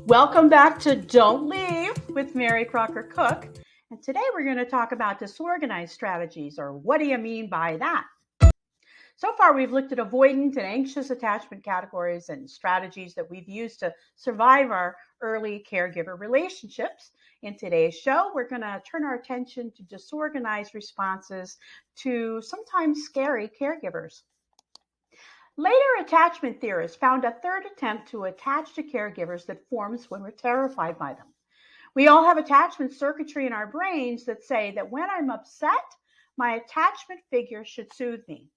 Welcome back to Don't Leave with Mary Crocker Cook. And today we're going to talk about disorganized strategies, or what do you mean by that? So far, we've looked at avoidant and anxious attachment categories and strategies that we've used to survive our early caregiver relationships. In today's show, we're going to turn our attention to disorganized responses to sometimes scary caregivers. Later attachment theorists found a third attempt to attach to caregivers that forms when we're terrified by them. We all have attachment circuitry in our brains that say that when I'm upset, my attachment figure should soothe me.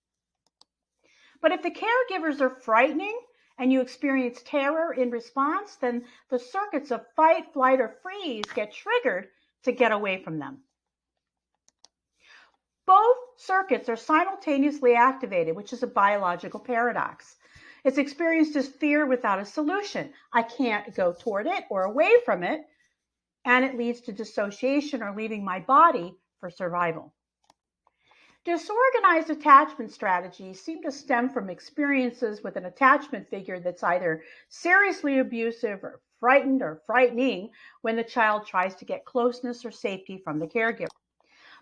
But if the caregivers are frightening and you experience terror in response, then the circuits of fight, flight, or freeze get triggered to get away from them. Both circuits are simultaneously activated, which is a biological paradox. It's experienced as fear without a solution. I can't go toward it or away from it, and it leads to dissociation or leaving my body for survival. Disorganized attachment strategies seem to stem from experiences with an attachment figure that's either seriously abusive or frightened or frightening when the child tries to get closeness or safety from the caregiver.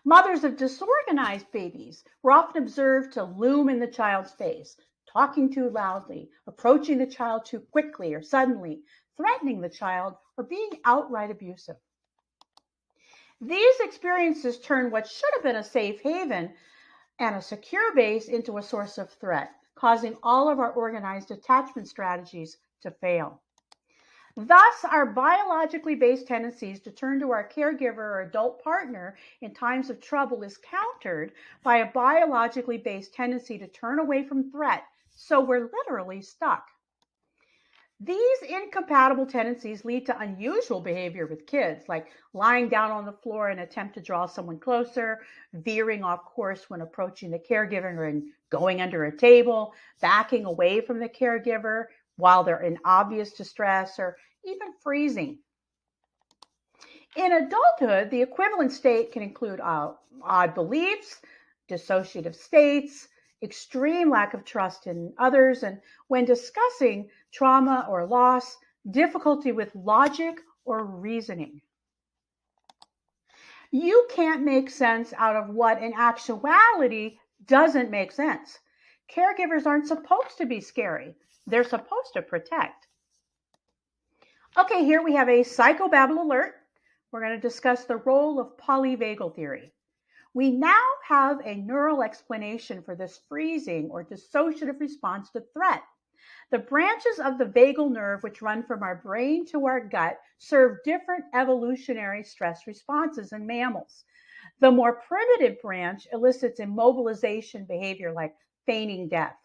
Mothers of disorganized babies were often observed to loom in the child's face, talking too loudly, approaching the child too quickly or suddenly, threatening the child, or being outright abusive. These experiences turn what should have been a safe haven and a secure base into a source of threat, causing all of our organized attachment strategies to fail. Thus, our biologically based tendencies to turn to our caregiver or adult partner in times of trouble is countered by a biologically based tendency to turn away from threat, so we're literally stuck. These incompatible tendencies lead to unusual behavior with kids, like lying down on the floor in an attempt to draw someone closer, veering off course when approaching the caregiver and going under a table, backing away from the caregiver while they're in obvious distress, or even freezing. In adulthood, the equivalent state can include odd beliefs, dissociative states, extreme lack of trust in others, and when discussing trauma or loss, difficulty with logic or reasoning. You can't make sense out of what in actuality doesn't make sense. Caregivers aren't supposed to be scary. They're supposed to protect. Okay, here we have a psychobabble alert. We're going to discuss the role of polyvagal theory. We now have a neural explanation for this freezing or dissociative response to threat. The branches of the vagal nerve, which run from our brain to our gut, serve different evolutionary stress responses in mammals. The more primitive branch elicits immobilization behavior like feigning death,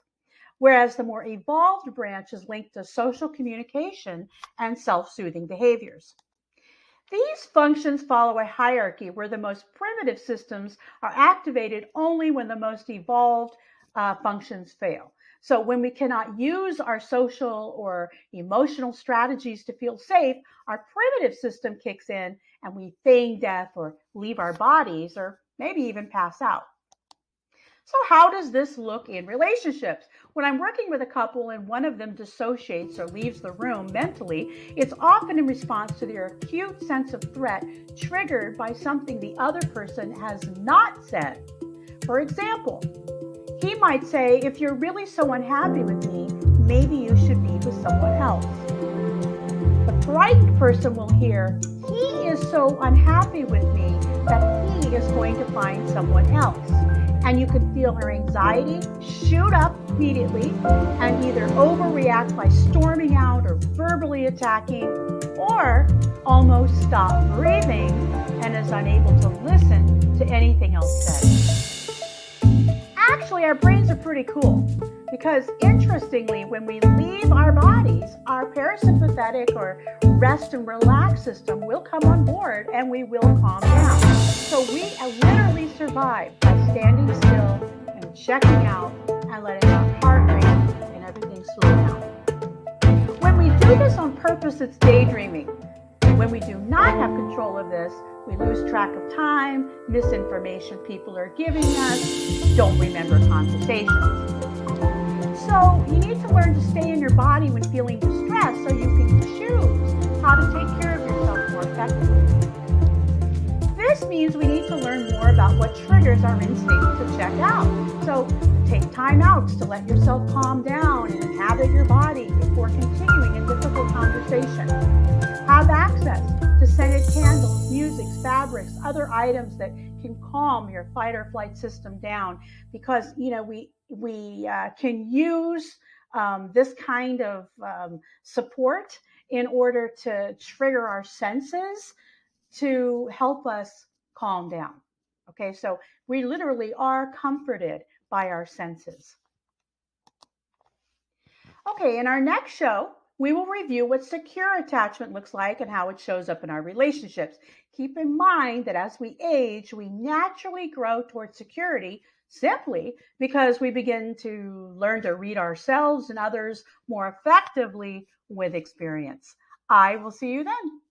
whereas the more evolved branch is linked to social communication and self-soothing behaviors. These functions follow a hierarchy where the most primitive systems are activated only when the most evolved functions fail. So when we cannot use our social or emotional strategies to feel safe, our primitive system kicks in and we feign death or leave our bodies or maybe even pass out. So how does this look in relationships? When I'm working with a couple and one of them dissociates or leaves the room mentally, it's often in response to their acute sense of threat triggered by something the other person has not said. For example, he might say, if you're really so unhappy with me, maybe you should be with someone else. The frightened person will hear, he is so unhappy with me that he is going to find someone else. And you can feel her anxiety shoot up immediately and either overreact by storming out or verbally attacking, or almost stop breathing and is unable to listen to anything else said. Actually, our brains are pretty cool because, interestingly, when we leave our bodies, our parasympathetic or rest and relax system will come on board and we will calm down. So we literally survive by standing still and checking out and letting our heart rate and everything slow down. When we do this on purpose, it's daydreaming. When we do not have control of this, we lose track of time, misinformation people are giving us, don't remember conversations. So you need to learn to stay in your body when feeling distressed so you can choose how to about what triggers our instinct to check out. So take time outs to let yourself calm down and inhabit your body before continuing a difficult conversation. Have access to scented candles, music, fabrics, other items that can calm your fight or flight system down, because we can use this kind of support in order to trigger our senses to help us calm down. Okay, so we literally are comforted by our senses. Okay, in our next show, we will review what secure attachment looks like and how it shows up in our relationships. Keep in mind that as we age, we naturally grow towards security simply because we begin to learn to read ourselves and others more effectively with experience. I will see you then.